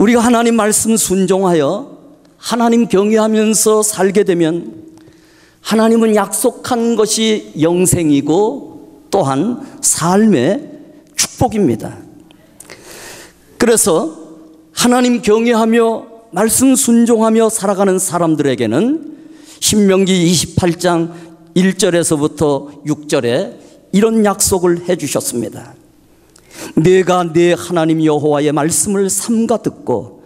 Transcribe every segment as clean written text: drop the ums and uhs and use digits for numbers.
우리가 하나님 말씀 순종하여 하나님 경외하면서 살게 되면 하나님은 약속한 것이 영생이고 또한 삶의 축복입니다. 그래서 하나님 경외하며 말씀 순종하며 살아가는 사람들에게는 신명기 28장 1절에서부터 6절에 이런 약속을 해주셨습니다. 내가 내 하나님 여호와의 말씀을 삼가 듣고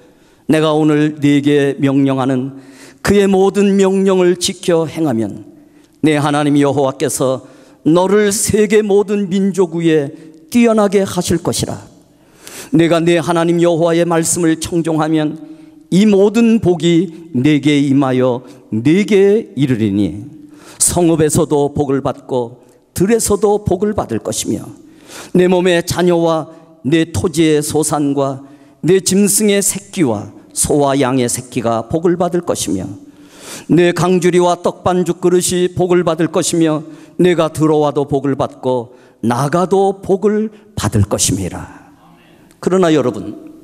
내가 오늘 네게 명령하는 그의 모든 명령을 지켜 행하면 내 하나님 여호와께서 너를 세계 모든 민족 위에 뛰어나게 하실 것이라. 내가 내 하나님 여호와의 말씀을 청종하면 이 모든 복이 네게 임하여 네게 이르리니 성읍에서도 복을 받고 들에서도 복을 받을 것이며 내 몸의 자녀와 내 토지의 소산과 내 짐승의 새끼와 소와 양의 새끼가 복을 받을 것이며 내 강주리와 떡반죽 그릇이 복을 받을 것이며 내가 들어와도 복을 받고 나가도 복을 받을 것임이라. 그러나 여러분,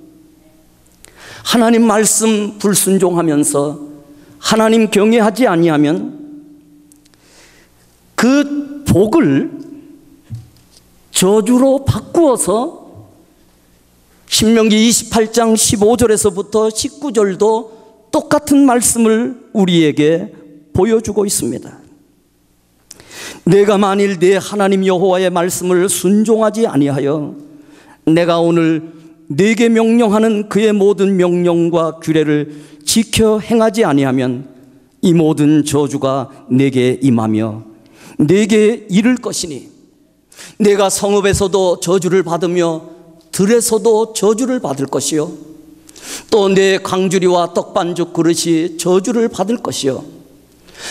하나님 말씀 불순종하면서 하나님 경외하지 아니하면 그 복을 저주로 바꾸어서 신명기 28장 15절에서부터 19절도 똑같은 말씀을 우리에게 보여주고 있습니다. 내가 만일 내 하나님 여호와의 말씀을 순종하지 아니하여 내가 오늘 네게 명령하는 그의 모든 명령과 규례를 지켜 행하지 아니하면 이 모든 저주가 내게 임하며 내게 이를 것이니 내가 성읍에서도 저주를 받으며 들에서도 저주를 받을 것이요 또 내 강주리와 떡반죽 그릇이 저주를 받을 것이요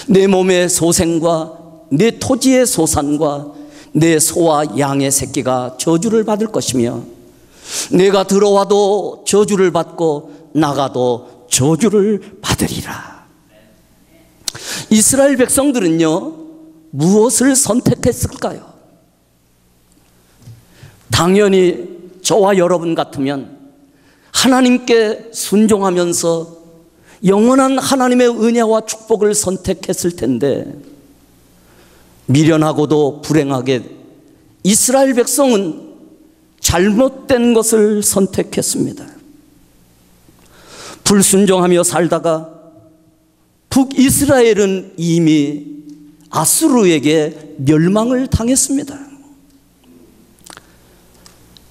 내 몸의 소생과 내 토지의 소산과 내 소와 양의 새끼가 저주를 받을 것이며 내가 들어와도 저주를 받고 나가도 저주를 받으리라. 이스라엘 백성들은요, 무엇을 선택했을까요? 당연히 저와 여러분 같으면 하나님께 순종하면서 영원한 하나님의 은혜와 축복을 선택했을 텐데 미련하고도 불행하게 이스라엘 백성은 잘못된 것을 선택했습니다. 불순종하며 살다가 북이스라엘은 이미 아수르에게 멸망을 당했습니다.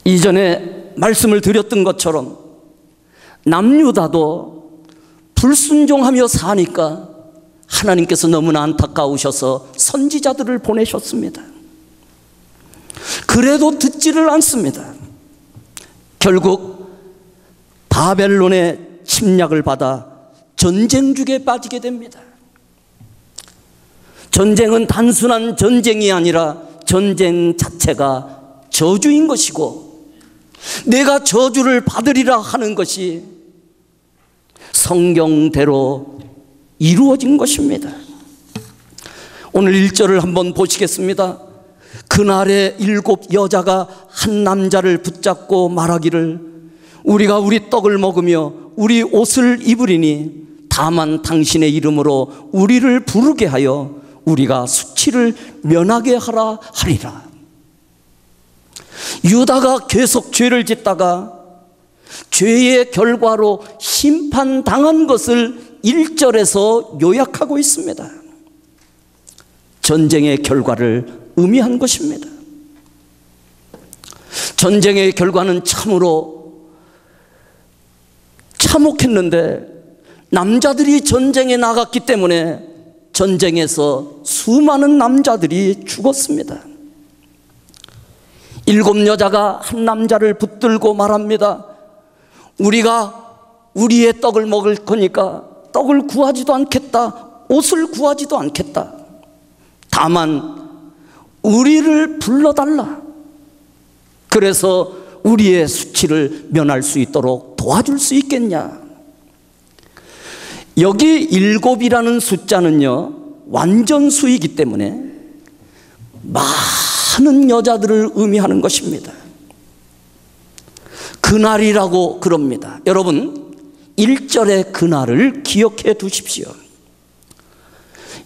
이전에 말씀을 드렸던 것처럼 남유다도 불순종하며 사니까 하나님께서 너무나 안타까우셔서 선지자들을 보내셨습니다. 그래도 듣지를 않습니다. 결국 바벨론의 침략을 받아 전쟁죽에 빠지게 됩니다. 전쟁은 단순한 전쟁이 아니라 전쟁 자체가 저주인 것이고 내가 저주를 받으리라 하는 것이 성경대로 이루어진 것입니다. 오늘 1절을 한번 보시겠습니다. 그날에 7 여자가 한 남자를 붙잡고 말하기를 우리가 우리 떡을 먹으며 우리 옷을 입으리니 다만 당신의 이름으로 우리를 부르게 하여 우리가 수치를 면하게 하라 하리라. 유다가 계속 죄를 짓다가 죄의 결과로 심판당한 것을 1절에서 요약하고 있습니다. 전쟁의 결과를 의미한 것입니다. 전쟁의 결과는 참으로 참혹했는데 남자들이 전쟁에 나갔기 때문에 전쟁에서 수많은 남자들이 죽었습니다. 7 여자가 한 남자를 붙들고 말합니다. 우리가 우리의 떡을 먹을 거니까 떡을 구하지도 않겠다, 옷을 구하지도 않겠다. 다만 우리를 불러달라. 그래서 우리의 수치를 면할 수 있도록 도와줄 수 있겠냐. 여기 7이라는 숫자는요 완전수이기 때문에 많은 여자들을 의미하는 것입니다. 그 그날이라고 그럽니다. 여러분, 1절의 그날을 기억해 두십시오.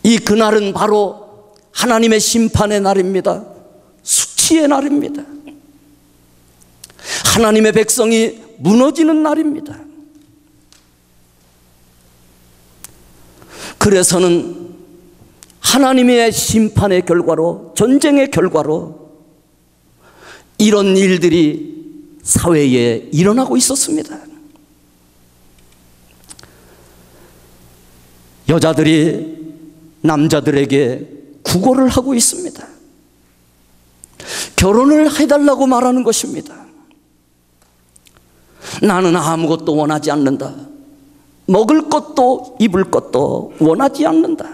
이 그날은 바로 하나님의 심판의 날입니다. 수치의 날입니다. 하나님의 백성이 무너지는 날입니다. 그래서는 하나님의 심판의 결과로, 전쟁의 결과로 이런 일들이 사회에 일어나고 있었습니다. 여자들이 남자들에게 구걸을 하고 있습니다. 결혼을 해달라고 말하는 것입니다. 나는 아무것도 원하지 않는다. 먹을 것도 입을 것도 원하지 않는다.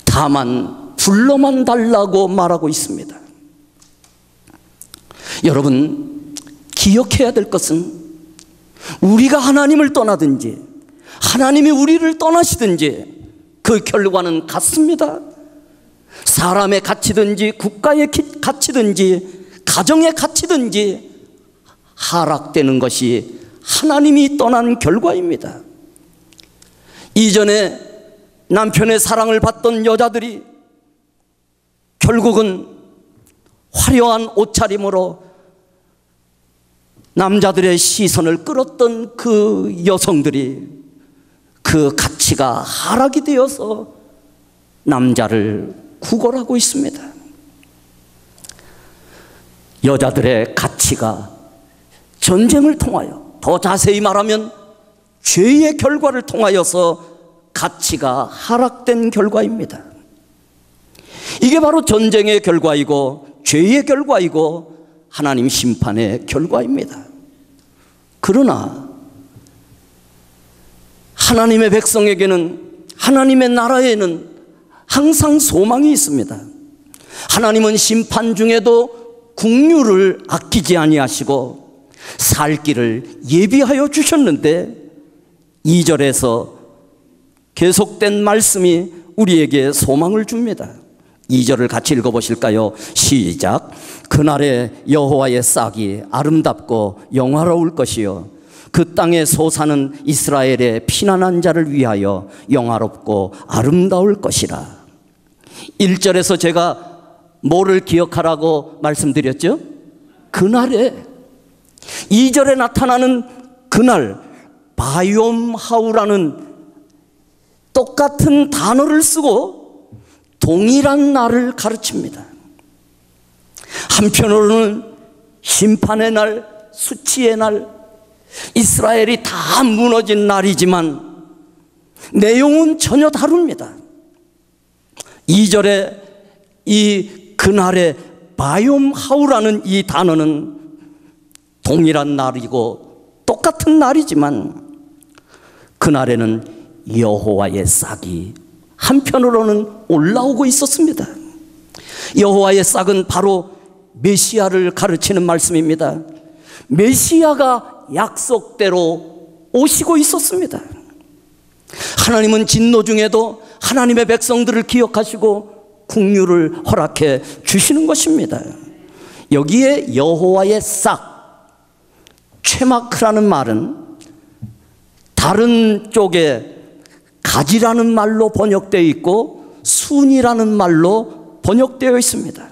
다만 불러만 달라고 말하고 있습니다. 여러분, 기억해야 될 것은 우리가 하나님을 떠나든지 하나님이 우리를 떠나시든지 그 결과는 같습니다. 사람의 가치든지 국가의 가치든지 가정의 가치든지 하락되는 것이 하나님이 떠난 결과입니다. 이전에 남편의 사랑을 받던 여자들이 결국은 화려한 옷차림으로 남자들의 시선을 끌었던 그 여성들이 그 가치가 하락이 되어서 남자를 구걸하고 있습니다. 여자들의 가치가 전쟁을 통하여, 더 자세히 말하면 죄의 결과를 통하여서 가치가 하락된 결과입니다. 이게 바로 전쟁의 결과이고 죄의 결과이고 하나님 심판의 결과입니다. 그러나 하나님의 백성에게는, 하나님의 나라에는 항상 소망이 있습니다. 하나님은 심판 중에도 국류를 아끼지 아니하시고 살 길을 예비하여 주셨는데 2절에서 계속된 말씀이 우리에게 소망을 줍니다. 2절을 같이 읽어보실까요? 시작. 그날에 여호와의 싹이 아름답고 영화로울 것이요 그 땅에 솟아는 이스라엘의 피난한 자를 위하여 영화롭고 아름다울 것이라. 1절에서 제가 뭐를 기억하라고 말씀드렸죠? 그날에. 2절에 나타나는 그날, 바이옴하우라는 똑같은 단어를 쓰고 동일한 날을 가르칩니다. 한편으로는 심판의 날, 수치의 날, 이스라엘이 다 무너진 날이지만 내용은 전혀 다릅니다. 2절에 이 그날의 바이옴하우라는 이 단어는 동일한 날이고 똑같은 날이지만 그날에는 여호와의 싹이 한편으로는 올라오고 있었습니다. 여호와의 싹은 바로 메시아를 가르치는 말씀입니다. 메시아가 약속대로 오시고 있었습니다. 하나님은 진노 중에도 하나님의 백성들을 기억하시고 국류를 허락해 주시는 것입니다. 여기에 여호와의 싹, 최마크라는 말은 다른 쪽에 가지라는 말로 번역되어 있고 순이라는 말로 번역되어 있습니다.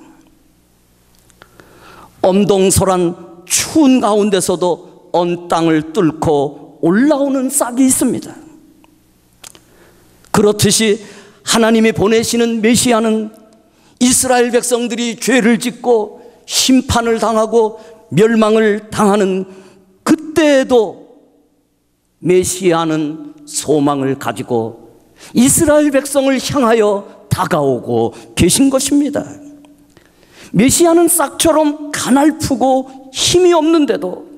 엄동설한 추운 가운데서도 언 땅을 뚫고 올라오는 싹이 있습니다. 그렇듯이 하나님이 보내시는 메시아는 이스라엘 백성들이 죄를 짓고 심판을 당하고 멸망을 당하는 그때에도 메시아는 소망을 가지고 이스라엘 백성을 향하여 다가오고 계신 것입니다. 메시아는 싹처럼 가날프고 힘이 없는데도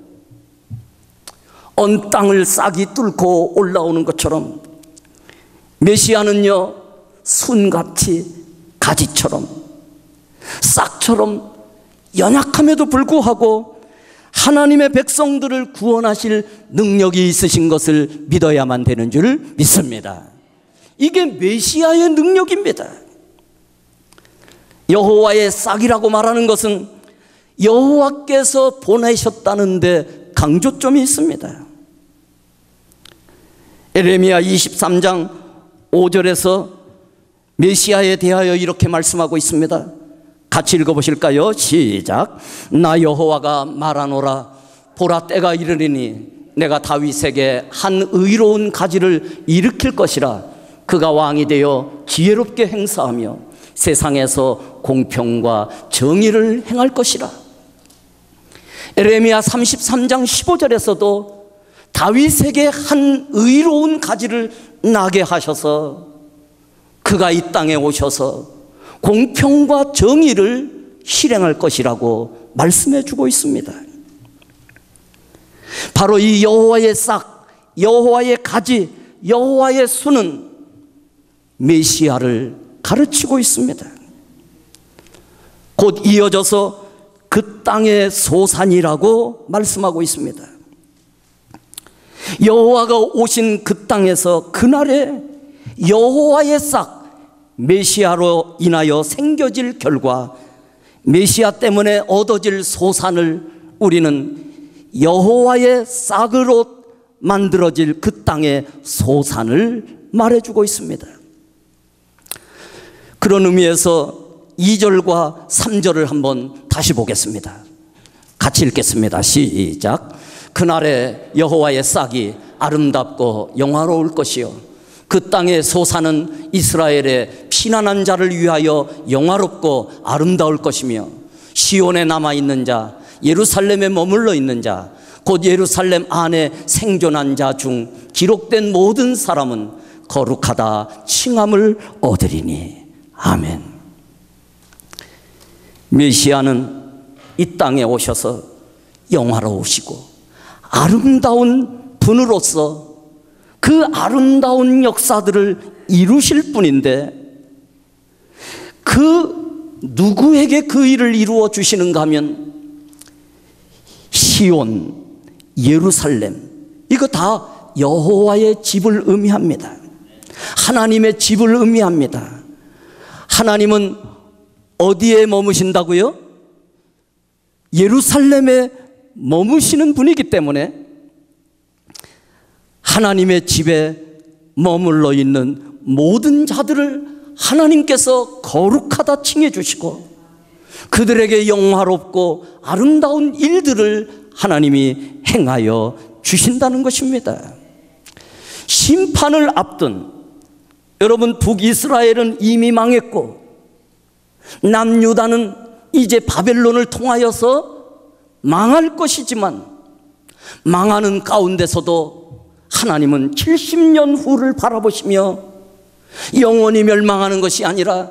언 땅을 싹이 뚫고 올라오는 것처럼 메시아는요, 순같이 가지처럼 싹처럼 연약함에도 불구하고 하나님의 백성들을 구원하실 능력이 있으신 것을 믿어야만 되는 줄 믿습니다. 이게 메시아의 능력입니다. 여호와의 싹이라고 말하는 것은 여호와께서 보내셨다는데 강조점이 있습니다. 에레미야 23장 5절에서 메시아에 대하여 이렇게 말씀하고 있습니다. 같이 읽어보실까요? 시작. 나 여호와가 말하노라. 보라, 때가 이르리니 내가 다윗에게 한 의로운 가지를 일으킬 것이라. 그가 왕이 되어 지혜롭게 행사하며 세상에서 공평과 정의를 행할 것이라. 에레미야 33장 15절에서도 다윗에게 한 의로운 가지를 나게 하셔서 그가 이 땅에 오셔서 공평과 정의를 실행할 것이라고 말씀해 주고 있습니다. 바로 이 여호와의 싹, 여호와의 가지, 여호와의 수는 메시아를 가르치고 있습니다. 곧 이어져서 그 땅의 소산이라고 말씀하고 있습니다. 여호와가 오신 그 땅에서 그날에 여호와의 싹, 메시아로 인하여 생겨질 결과, 메시아 때문에 얻어질 소산을 우리는 여호와의 싹으로 만들어질 그 땅의 소산을 말해주고 있습니다. 그런 의미에서 2절과 3절을 한번 다시 보겠습니다. 같이 읽겠습니다. 시작. 그날에 여호와의 싹이 아름답고 영화로울 것이요 그 땅의 소산은 이스라엘의 피난한 자를 위하여 영화롭고 아름다울 것이며 시온에 남아있는 자, 예루살렘에 머물러 있는 자, 곧 예루살렘 안에 생존한 자 중 기록된 모든 사람은 거룩하다 칭함을 얻으리니. 아멘. 메시아는 이 땅에 오셔서 영화로우시고 아름다운 분으로서 그 아름다운 역사들을 이루실 분인데, 그 누구에게 그 일을 이루어 주시는가 하면 시온, 예루살렘, 이거 다 여호와의 집을 의미합니다. 하나님의 집을 의미합니다. 하나님은 어디에 머무신다고요? 예루살렘에 머무시는 분이기 때문에 하나님의 집에 머물러 있는 모든 자들을 하나님께서 거룩하다 칭해 주시고 그들에게 영화롭고 아름다운 일들을 하나님이 행하여 주신다는 것입니다. 심판을 앞둔, 여러분, 북이스라엘은 이미 망했고 남유다는 이제 바벨론을 통하여서 망할 것이지만, 망하는 가운데서도 하나님은 70년 후를 바라보시며 영원히 멸망하는 것이 아니라,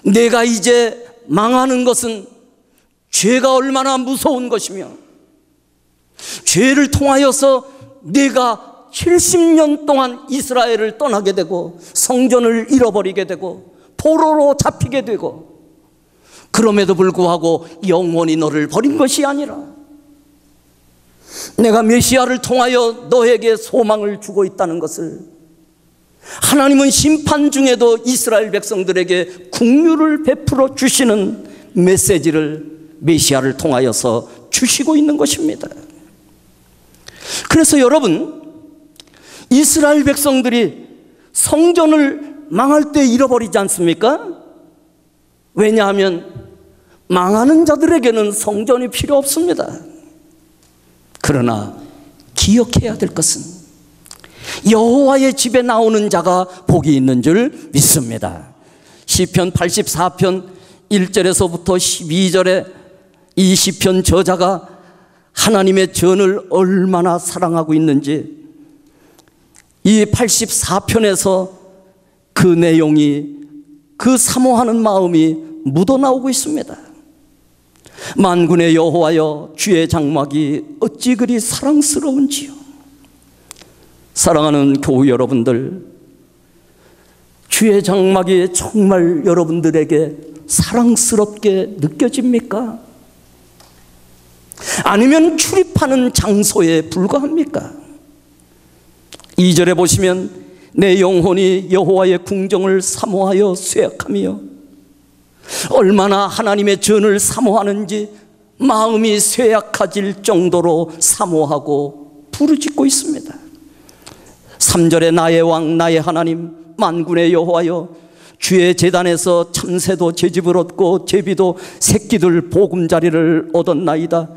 내가 이제 망하는 것은 죄가 얼마나 무서운 것이며 죄를 통하여서 내가 70년 동안 이스라엘을 떠나게 되고 성전을 잃어버리게 되고 포로로 잡히게 되고, 그럼에도 불구하고 영원히 너를 버린 것이 아니라 내가 메시아를 통하여 너에게 소망을 주고 있다는 것을, 하나님은 심판 중에도 이스라엘 백성들에게 긍휼을 베풀어 주시는 메시지를 메시아를 통하여서 주시고 있는 것입니다. 그래서 여러분, 이스라엘 백성들이 성전을 망할 때 잃어버리지 않습니까? 왜냐하면 망하는 자들에게는 성전이 필요 없습니다. 그러나 기억해야 될 것은 여호와의 집에 나오는 자가 복이 있는 줄 믿습니다. 시편 84편 1절에서부터 12절에 이 시편 저자가 하나님의 전을 얼마나 사랑하고 있는지 이 84편에서 그 내용이, 그 사모하는 마음이 묻어나오고 있습니다. 만군의 여호와여, 주의 장막이 어찌 그리 사랑스러운지요. 사랑하는 교우 여러분들, 주의 장막이 정말 여러분들에게 사랑스럽게 느껴집니까? 아니면 출입하는 장소에 불과합니까? 2절에 보시면 내 영혼이 여호와의 궁정을 사모하여 쇠약하며, 얼마나 하나님의 전을 사모하는지 마음이 쇠약해질 정도로 사모하고 부르짖고 있습니다. 3절에 나의 왕 나의 하나님 만군의 여호와여, 주의 제단에서 참새도 제집을 얻고 제비도 새끼들 보금자리를 얻었나이다.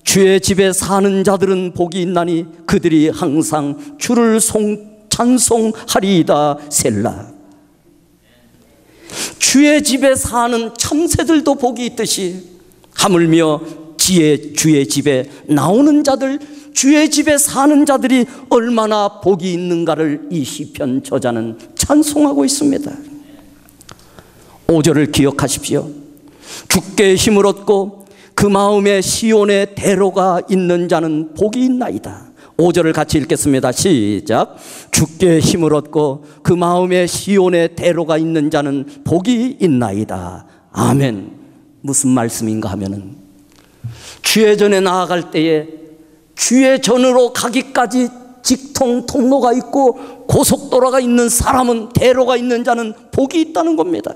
주의 집에 사는 자들은 복이 있나니 그들이 항상 주를 찬송하리이다. 셀라. 주의 집에 사는 참새들도 복이 있듯이 하물며 주의 집에 나오는 자들, 주의 집에 사는 자들이 얼마나 복이 있는가를 이 시편 저자는 찬송하고 있습니다. 5절을 기억하십시오. 주께 힘을 얻고 그 마음에 시온의 대로가 있는 자는 복이 있나이다. 5절을 같이 읽겠습니다. 시작. 주께 힘을 얻고 그 마음에 시온의 대로가 있는 자는 복이 있나이다. 아멘. 무슨 말씀인가 하면은 주의 전에 나아갈 때에 주의 전으로 가기까지 직통 통로가 있고 고속도로가 있는 사람은, 대로가 있는 자는 복이 있다는 겁니다.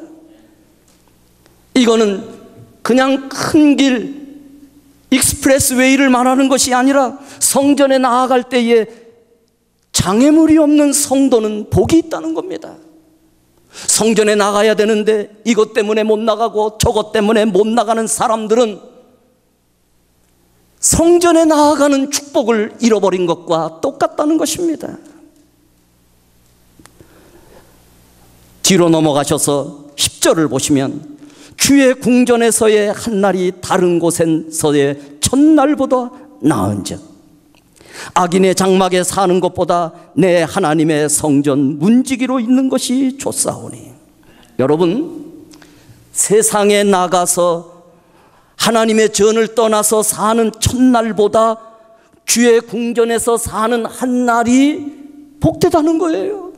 이거는 그냥 큰 길 익스프레스웨이를 말하는 것이 아니라 성전에 나아갈 때에 장애물이 없는 성도는 복이 있다는 겁니다. 성전에 나가야 되는데 이것 때문에 못 나가고 저것 때문에 못 나가는 사람들은 성전에 나아가는 축복을 잃어버린 것과 똑같다는 것입니다. 뒤로 넘어가셔서 10절을 보시면 주의 궁전에서의 한날이 다른 곳에서의 첫날보다 나은즉 악인의 장막에 사는 것보다 내 하나님의 성전 문지기로 있는 것이 좋사오니. 여러분, 세상에 나가서 하나님의 전을 떠나서 사는 첫날보다 주의 궁전에서 사는 한날이 복되다는 거예요.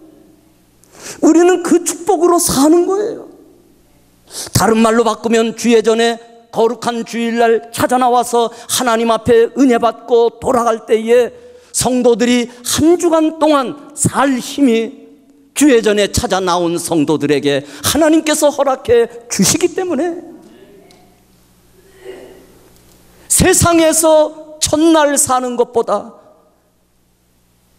우리는 그 축복으로 사는 거예요. 다른 말로 바꾸면 주의 전에 거룩한 주일날 찾아 나와서 하나님 앞에 은혜 받고 돌아갈 때에 성도들이 한 주간 동안 살 힘이 주의 전에 찾아 나온 성도들에게 하나님께서 허락해 주시기 때문에 세상에서 첫날 사는 것보다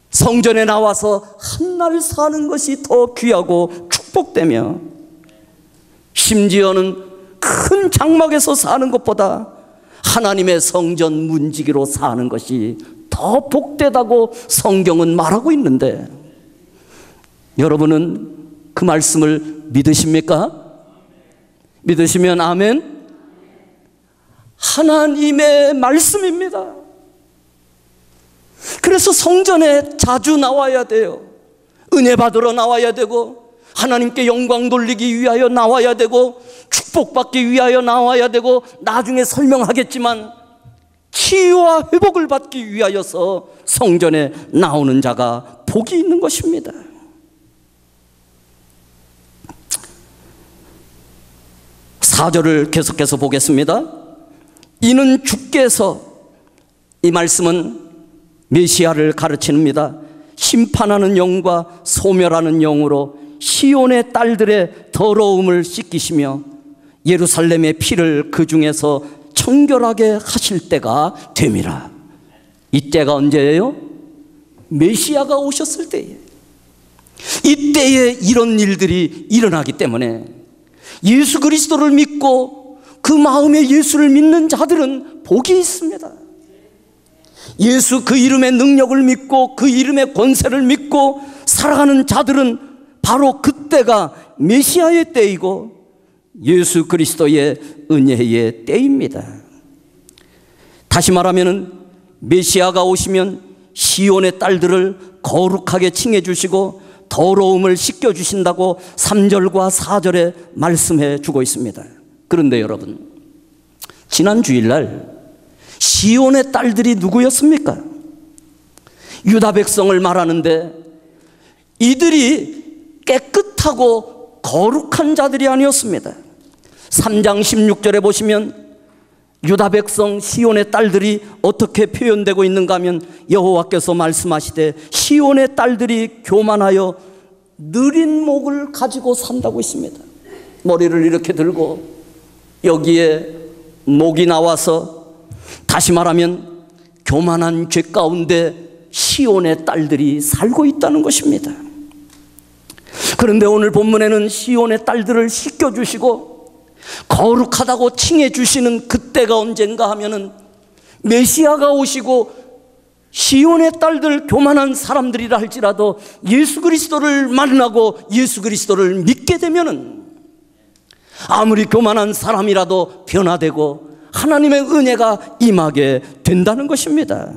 성전에 나와서 한날 사는 것이 더 귀하고 축복되며, 심지어는 큰 장막에서 사는 것보다 하나님의 성전 문지기로 사는 것이 더 복되다고 성경은 말하고 있는데, 여러분은 그 말씀을 믿으십니까? 믿으시면 아멘. 하나님의 말씀입니다. 그래서 성전에 자주 나와야 돼요. 은혜 받으러 나와야 되고, 하나님께 영광 돌리기 위하여 나와야 되고, 축복받기 위하여 나와야 되고, 나중에 설명하겠지만 치유와 회복을 받기 위하여서 성전에 나오는 자가 복이 있는 것입니다. 4절을 계속해서 보겠습니다. 이는 주께서, 이 말씀은 메시아를 가르칩니다. 심판하는 영과 소멸하는 영으로 시온의 딸들의 더러움을 씻기시며 예루살렘의 피를 그 중에서 청결하게 하실 때가 됨이라. 이 때가 언제예요? 메시아가 오셨을 때에. 이때에 이런 일들이 일어나기 때문에 예수 그리스도를 믿고 그 마음에 예수를 믿는 자들은 복이 있습니다. 예수 그 이름의 능력을 믿고 그 이름의 권세를 믿고 살아가는 자들은 바로 그때가 메시아의 때이고 예수 그리스도의 은혜의 때입니다. 다시 말하면 메시아가 오시면 시온의 딸들을 거룩하게 칭해 주시고 더러움을 씻겨 주신다고 3절과 4절에 말씀해 주고 있습니다. 그런데 여러분, 지난 주일날 시온의 딸들이 누구였습니까? 유다 백성을 말하는데 이들이 깨끗하고 거룩한 자들이 아니었습니다. 3장 16절에 보시면 유다 백성 시온의 딸들이 어떻게 표현되고 있는가 하면 여호와께서 말씀하시되 시온의 딸들이 교만하여 느린 목을 가지고 산다고 있습니다. 머리를 이렇게 들고 여기에 목이 나와서 다시 말하면 교만한 죄 가운데 시온의 딸들이 살고 있다는 것입니다. 그런데 오늘 본문에는 시온의 딸들을 씻겨주시고 거룩하다고 칭해주시는 그때가 언젠가 하면은 메시아가 오시고 시온의 딸들 교만한 사람들이라 할지라도 예수 그리스도를 만나고 예수 그리스도를 믿게 되면은 아무리 교만한 사람이라도 변화되고 하나님의 은혜가 임하게 된다는 것입니다.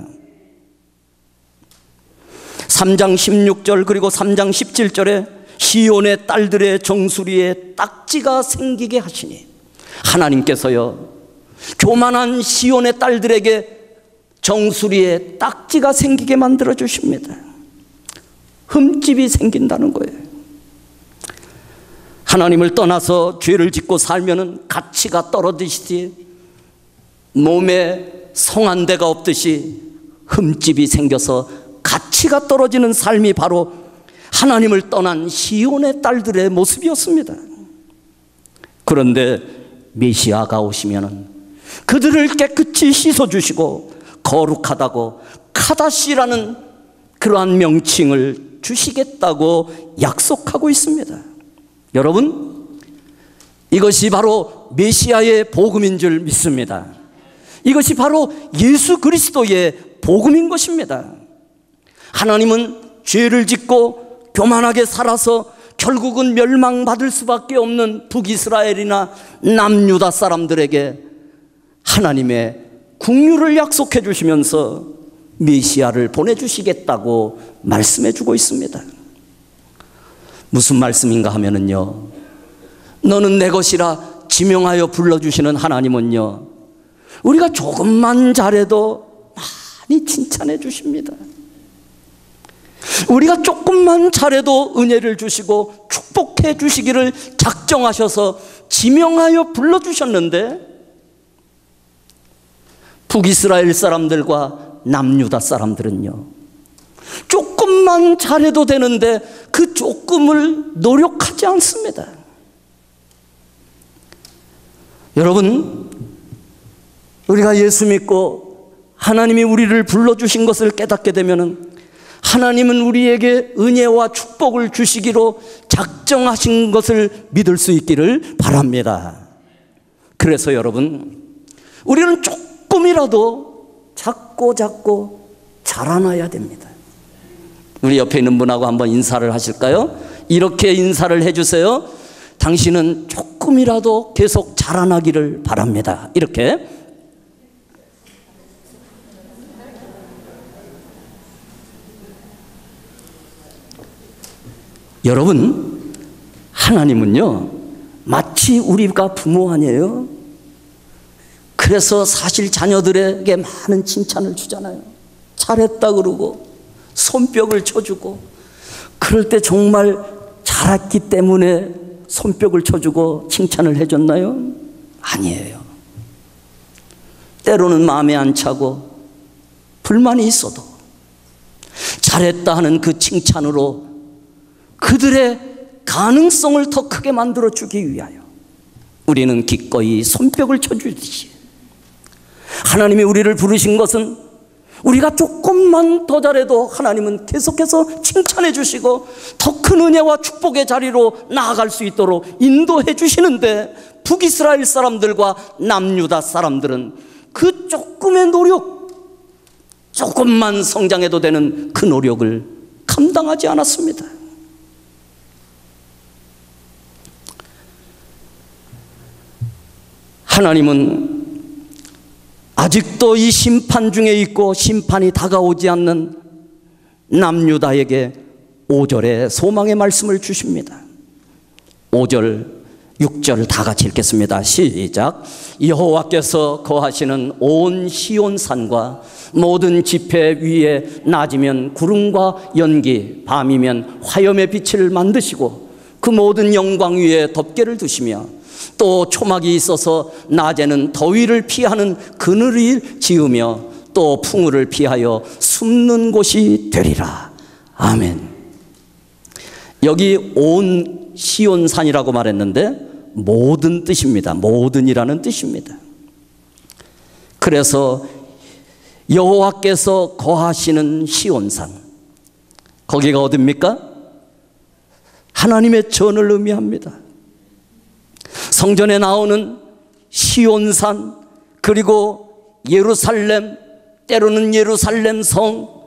3장 16절 그리고 3장 17절에 시온의 딸들의 정수리에 딱지가 생기게 하시니, 하나님께서요 교만한 시온의 딸들에게 정수리에 딱지가 생기게 만들어 주십니다. 흠집이 생긴다는 거예요. 하나님을 떠나서 죄를 짓고 살면은 가치가 떨어지듯이 몸에 성한대가 없듯이 흠집이 생겨서 가치가 떨어지는 삶이 바로 하나님을 떠난 시온의 딸들의 모습이었습니다. 그런데 메시아가 오시면은 그들을 깨끗이 씻어주시고 거룩하다고 카다시라는 그러한 명칭을 주시겠다고 약속하고 있습니다. 여러분, 이것이 바로 메시아의 복음인 줄 믿습니다. 이것이 바로 예수 그리스도의 복음인 것입니다. 하나님은 죄를 짓고 교만하게 살아서 결국은 멸망받을 수밖에 없는 북이스라엘이나 남유다 사람들에게 하나님의 국류를 약속해 주시면서 메시아를 보내주시겠다고 말씀해 주고 있습니다. 무슨 말씀인가 하면은요, 너는 내 것이라 지명하여 불러주시는 하나님은요, 우리가 조금만 잘해도 많이 칭찬해 주십니다. 우리가 조금만 잘해도 은혜를 주시고 축복해 주시기를 작정하셔서 지명하여 불러주셨는데, 북이스라엘 사람들과 남유다 사람들은요, 조금만 잘해도 되는데 그 조금을 노력하지 않습니다. 여러분, 우리가 예수 믿고 하나님이 우리를 불러주신 것을 깨닫게 되면은 하나님은 우리에게 은혜와 축복을 주시기로 작정하신 것을 믿을 수 있기를 바랍니다. 그래서 여러분, 우리는 조금이라도 작고 자라나야 됩니다. 우리 옆에 있는 분하고 한번 인사를 하실까요? 이렇게 인사를 해주세요. 당신은 조금이라도 계속 자라나기를 바랍니다. 이렇게. 여러분, 하나님은요 마치 우리가 부모 아니에요? 그래서 사실 자녀들에게 많은 칭찬을 주잖아요. 잘했다 그러고 손뼉을 쳐주고, 그럴 때 정말 잘했기 때문에 손뼉을 쳐주고 칭찬을 해줬나요? 아니에요. 때로는 마음에 안 차고 불만이 있어도 잘했다 하는 그 칭찬으로 그들의 가능성을 더 크게 만들어주기 위하여 우리는 기꺼이 손뼉을 쳐주듯이, 하나님이 우리를 부르신 것은 우리가 조금만 더 잘해도 하나님은 계속해서 칭찬해 주시고 더 큰 은혜와 축복의 자리로 나아갈 수 있도록 인도해 주시는데, 북이스라엘 사람들과 남유다 사람들은 그 조금의 노력, 조금만 성장해도 되는 그 노력을 감당하지 않았습니다. 하나님은 아직도 이 심판 중에 있고 심판이 다가오지 않는 남유다에게 5절에 소망의 말씀을 주십니다. 5절, 6절 다 같이 읽겠습니다. 시작. 여호와께서 거하시는 온 시온산과 모든 지폐 위에 낮이면 구름과 연기, 밤이면 화염의 빛을 만드시고 그 모든 영광 위에 덮개를 두시며 또 초막이 있어서 낮에는 더위를 피하는 그늘을 지으며 또 풍우를 피하여 숨는 곳이 되리라. 아멘. 여기 온 시온산이라고 말했는데 모든 뜻입니다. 모든이라는 뜻입니다. 그래서 여호와께서 거하시는 시온산, 거기가 어딥니까? 하나님의 전을 의미합니다. 성전에 나오는 시온산, 그리고 예루살렘, 때로는 예루살렘 성,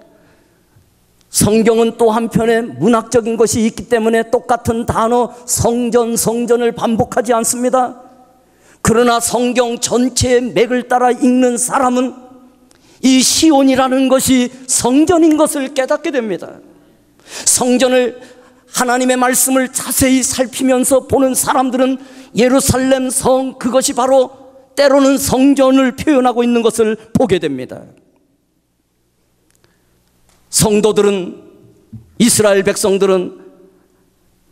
성경은 또 한편에 문학적인 것이 있기 때문에 똑같은 단어 성전, 성전을 반복하지 않습니다. 그러나 성경 전체의 맥을 따라 읽는 사람은 이 시온이라는 것이 성전인 것을 깨닫게 됩니다. 성전을, 하나님의 말씀을 자세히 살피면서 보는 사람들은 예루살렘 성, 그것이 바로 때로는 성전을 표현하고 있는 것을 보게 됩니다. 성도들은, 이스라엘 백성들은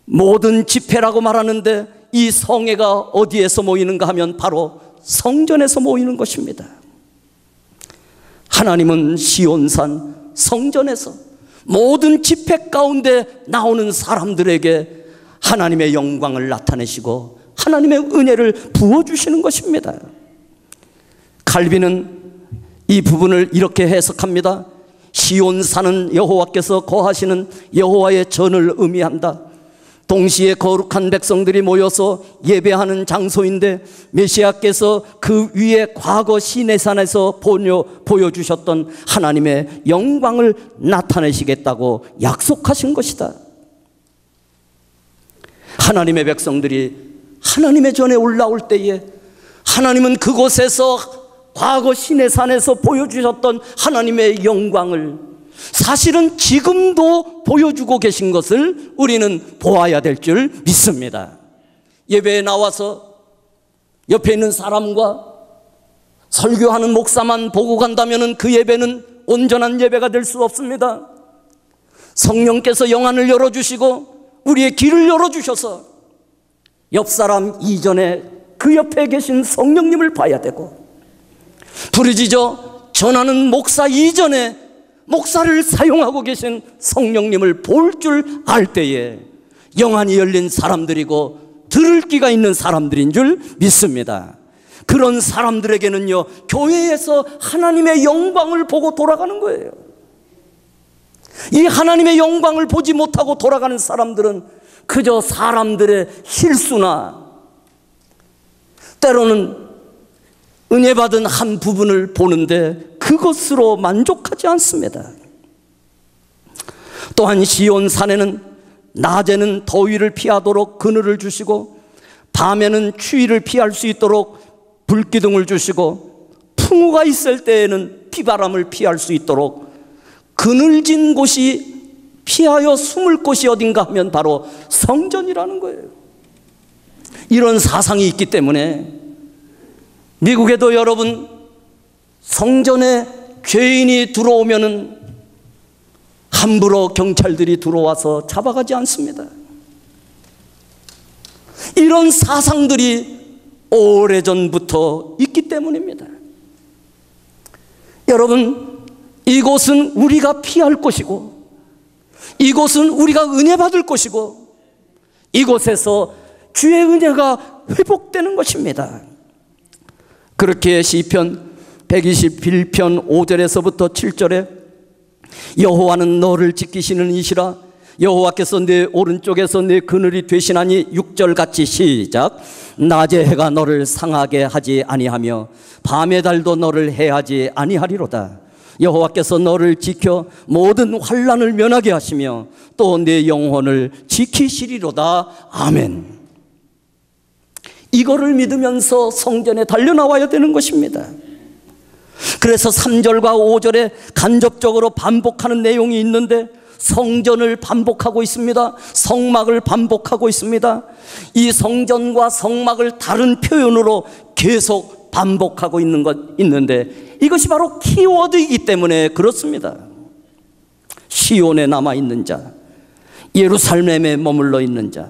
모든 집회라고 말하는데 이 성회가 어디에서 모이는가 하면 바로 성전에서 모이는 것입니다. 하나님은 시온산 성전에서 모든 집회 가운데 나오는 사람들에게 하나님의 영광을 나타내시고 하나님의 은혜를 부어주시는 것입니다. 칼빈은 이 부분을 이렇게 해석합니다. 시온산은 여호와께서 거하시는 여호와의 전을 의미한다. 동시에 거룩한 백성들이 모여서 예배하는 장소인데 메시아께서 그 위에 과거 시내산에서 보여주셨던 하나님의 영광을 나타내시겠다고 약속하신 것이다. 하나님의 백성들이 하나님의 전에 올라올 때에 하나님은 그곳에서 과거 시내산에서 보여주셨던 하나님의 영광을 사실은 지금도 보여주고 계신 것을 우리는 보아야 될 줄 믿습니다. 예배에 나와서 옆에 있는 사람과 설교하는 목사만 보고 간다면 그 예배는 온전한 예배가 될 수 없습니다. 성령께서 영안을 열어주시고 우리의 길을 열어주셔서 옆 사람 이전에 그 옆에 계신 성령님을 봐야 되고, 부르짖어 전하는 목사 이전에 목사를 사용하고 계신 성령님을 볼 줄 알 때에 영안이 열린 사람들이고 들을 귀가 있는 사람들인 줄 믿습니다. 그런 사람들에게는요, 교회에서 하나님의 영광을 보고 돌아가는 거예요. 이 하나님의 영광을 보지 못하고 돌아가는 사람들은 그저 사람들의 실수나 때로는 은혜 받은 한 부분을 보는데 그것으로 만족하지 않습니다. 또한 시온산에는 낮에는 더위를 피하도록 그늘을 주시고 밤에는 추위를 피할 수 있도록 불기둥을 주시고 풍우가 있을 때에는 비바람을 피할 수 있도록 그늘진 곳이 피하여 숨을 곳이 어딘가 하면 바로 성전이라는 거예요. 이런 사상이 있기 때문에 미국에도 여러분, 성전에 죄인이 들어오면은 함부로 경찰들이 들어와서 잡아가지 않습니다. 이런 사상들이 오래전부터 있기 때문입니다. 여러분, 이곳은 우리가 피할 곳이고, 이곳은 우리가 은혜 받을 곳이고, 이곳에서 주의 은혜가 회복되는 것입니다. 그렇게 시편 121편 5절에서부터 7절에 여호와는 너를 지키시는 이시라, 여호와께서 내 오른쪽에서 내 그늘이 되시나니 6절같이 시작. 낮의 해가 너를 상하게 하지 아니하며 밤의 달도 너를 해하지 아니하리로다. 여호와께서 너를 지켜 모든 환난을 면하게 하시며 또 내 영혼을 지키시리로다. 아멘. 이거를 믿으면서 성전에 달려나와야 되는 것입니다. 그래서 3절과 5절에 간접적으로 반복하는 내용이 있는데 성전을 반복하고 있습니다. 성막을 반복하고 있습니다. 이 성전과 성막을 다른 표현으로 계속 반복하고 있는데 이것이 바로 키워드이기 때문에 그렇습니다. 시온에 남아있는 자, 예루살렘에 머물러 있는 자,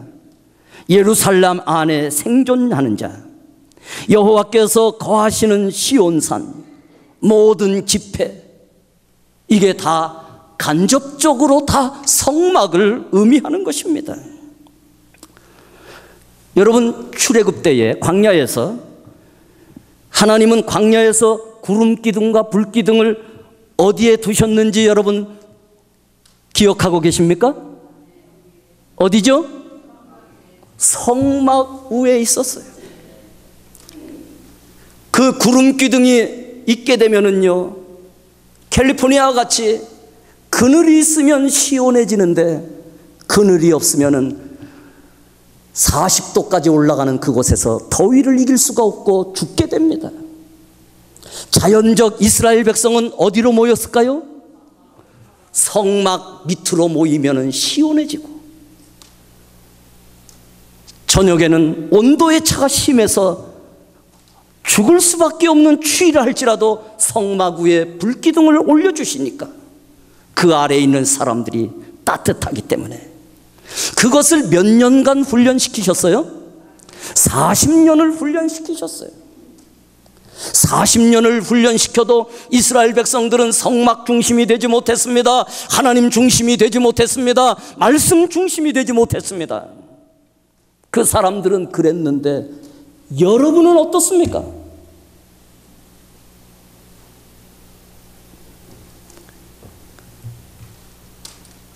예루살렘 안에 생존하는 자, 여호와께서 거하시는 시온산, 모든 집회, 이게 다 간접적으로 다 성막을 의미하는 것입니다. 여러분, 출애굽 때에 광야에서 하나님은 광야에서 구름 기둥과 불 기둥을 어디에 두셨는지 여러분 기억하고 계십니까? 어디죠? 성막 위에 있었어요. 그 구름 기둥이 있게 되면은요, 캘리포니아와 같이 그늘이 있으면 시원해지는데 그늘이 없으면은 40도까지 올라가는 그곳에서 더위를 이길 수가 없고 죽게 됩니다. 자연적 이스라엘 백성은 어디로 모였을까요? 성막 밑으로 모이면은 시원해지고, 저녁에는 온도의 차가 심해서 죽을 수밖에 없는 추위라 할지라도 성막 위에 불기둥을 올려주시니까 그 아래에 있는 사람들이 따뜻하기 때문에. 그것을 몇 년간 훈련시키셨어요? 40년을 훈련시키셨어요. 40년을 훈련시켜도 이스라엘 백성들은 성막 중심이 되지 못했습니다. 하나님 중심이 되지 못했습니다. 말씀 중심이 되지 못했습니다. 그 사람들은 그랬는데 여러분은 어떻습니까?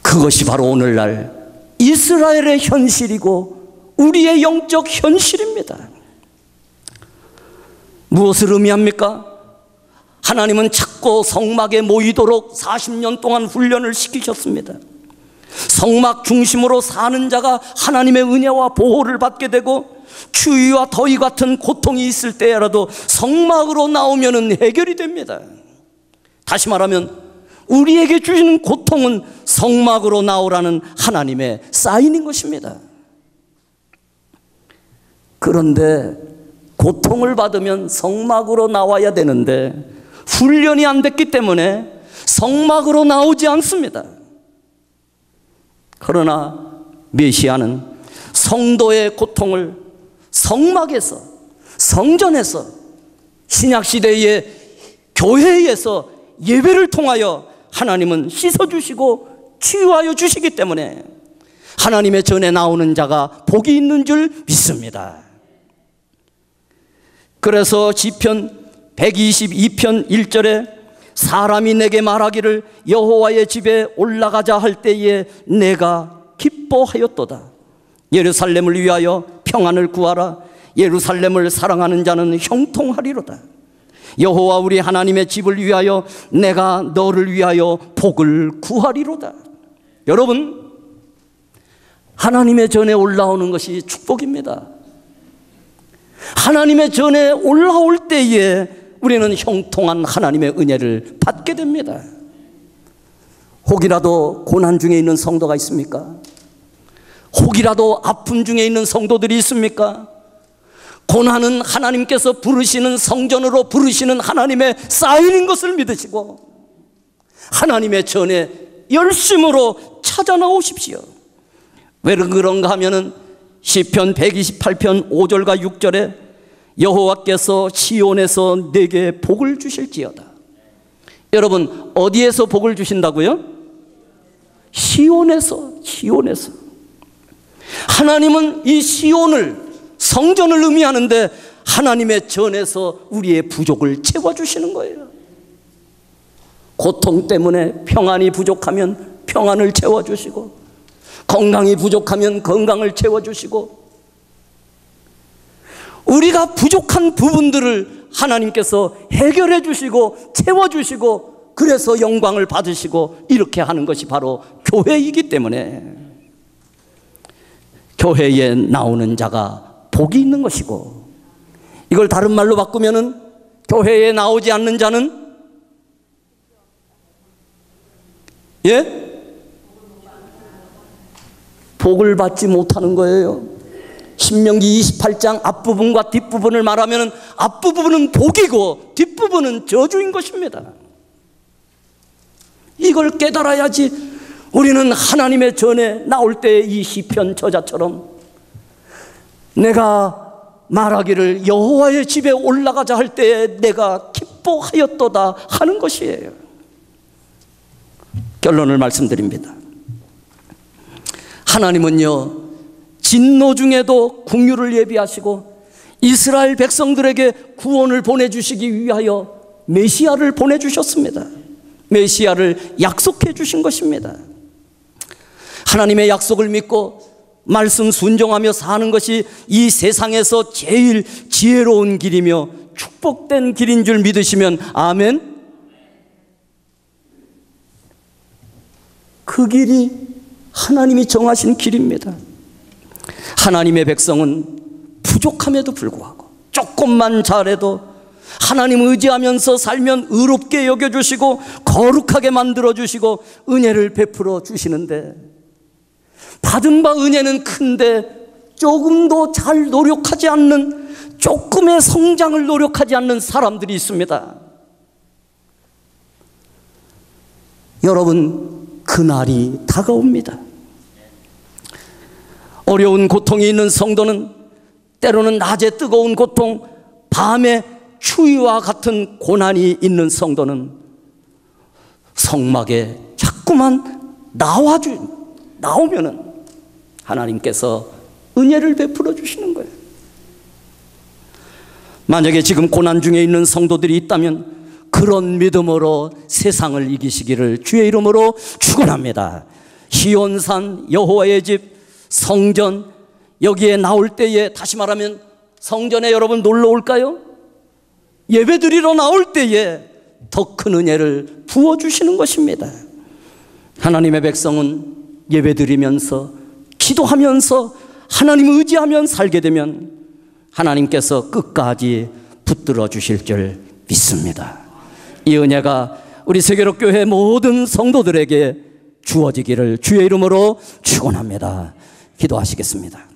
그것이 바로 오늘날 이스라엘의 현실이고 우리의 영적 현실입니다. 무엇을 의미합니까? 하나님은 찾고 성막에 모이도록 40년 동안 훈련을 시키셨습니다. 성막 중심으로 사는 자가 하나님의 은혜와 보호를 받게 되고, 추위와 더위 같은 고통이 있을 때라도 성막으로 나오면 해결이 됩니다. 다시 말하면 우리에게 주시는 고통은 성막으로 나오라는 하나님의 사인인 것입니다. 그런데 고통을 받으면 성막으로 나와야 되는데 훈련이 안 됐기 때문에 성막으로 나오지 않습니다. 그러나 메시아는 성도의 고통을 성막에서, 성전에서, 신약시대의 교회에서 예배를 통하여 하나님은 씻어주시고 치유하여 주시기 때문에 하나님의 전에 나오는 자가 복이 있는 줄 믿습니다. 그래서 시편 122편 1절에 사람이 내게 말하기를 여호와의 집에 올라가자 할 때에 내가 기뻐하였도다. 예루살렘을 위하여 평안을 구하라. 예루살렘을 사랑하는 자는 형통하리로다. 여호와 우리 하나님의 집을 위하여 내가 너를 위하여 복을 구하리로다. 여러분, 하나님의 전에 올라오는 것이 축복입니다. 하나님의 전에 올라올 때에 우리는 형통한 하나님의 은혜를 받게 됩니다. 혹이라도 고난 중에 있는 성도가 있습니까? 혹이라도 아픔 중에 있는 성도들이 있습니까? 고난은 하나님께서 부르시는, 성전으로 부르시는 하나님의 사인인 것을 믿으시고 하나님의 전에 열심으로 찾아 나오십시오. 왜 그런가 하면은 시편 128편 5절과 6절에 여호와께서 시온에서 내게 복을 주실지어다. 여러분, 어디에서 복을 주신다고요? 시온에서. 하나님은 이 시온을, 성전을 의미하는데 하나님의 전에서 우리의 부족을 채워주시는 거예요. 고통 때문에 평안이 부족하면 평안을 채워주시고, 건강이 부족하면 건강을 채워주시고, 우리가 부족한 부분들을 하나님께서 해결해 주시고 채워주시고, 그래서 영광을 받으시고, 이렇게 하는 것이 바로 교회이기 때문에 교회에 나오는 자가 복이 있는 것이고, 이걸 다른 말로 바꾸면은 교회에 나오지 않는 자는 복을 받지 못하는 거예요. 신명기 28장 앞부분과 뒷부분을 말하면 앞부분은 복이고 뒷부분은 저주인 것입니다. 이걸 깨달아야지 우리는 하나님의 전에 나올 때 이 시편 저자처럼 내가 말하기를 여호와의 집에 올라가자 할 때에 내가 기뻐하였도다 하는 것이에요. 결론을 말씀드립니다. 하나님은요, 진노 중에도 긍휼을 예비하시고 이스라엘 백성들에게 구원을 보내주시기 위하여 메시아를 보내주셨습니다. 메시아를 약속해 주신 것입니다. 하나님의 약속을 믿고 말씀 순종하며 사는 것이 이 세상에서 제일 지혜로운 길이며 축복된 길인 줄 믿으시면 아멘. 그 길이 하나님이 정하신 길입니다. 하나님의 백성은 부족함에도 불구하고 조금만 잘해도 하나님 의지하면서 살면 의롭게 여겨주시고 거룩하게 만들어주시고 은혜를 베풀어 주시는데, 받은 바 은혜는 큰데 조금도 잘 노력하지 않는, 조금의 성장을 노력하지 않는 사람들이 있습니다. 여러분, 그날이 다가옵니다. 어려운 고통이 있는 성도는 때로는 낮에 뜨거운 고통, 밤에 추위와 같은 고난이 있는 성도는 성막에 자꾸만 나오면은 하나님께서 은혜를 베풀어 주시는 거예요. 만약에 지금 고난 중에 있는 성도들이 있다면 그런 믿음으로 세상을 이기시기를 주의 이름으로 축원합니다. 시온산, 여호와의 집, 성전, 여기에 나올 때에, 다시 말하면 성전에 여러분 놀러 올까요? 예배드리러 나올 때에 더 큰 은혜를 부어주시는 것입니다. 하나님의 백성은 예배드리면서 기도하면서 하나님 의지하며 살게 되면 하나님께서 끝까지 붙들어 주실 줄 믿습니다. 이 은혜가 우리 세계로교회 모든 성도들에게 주어지기를 주의 이름으로 축원합니다. 기도하시겠습니다.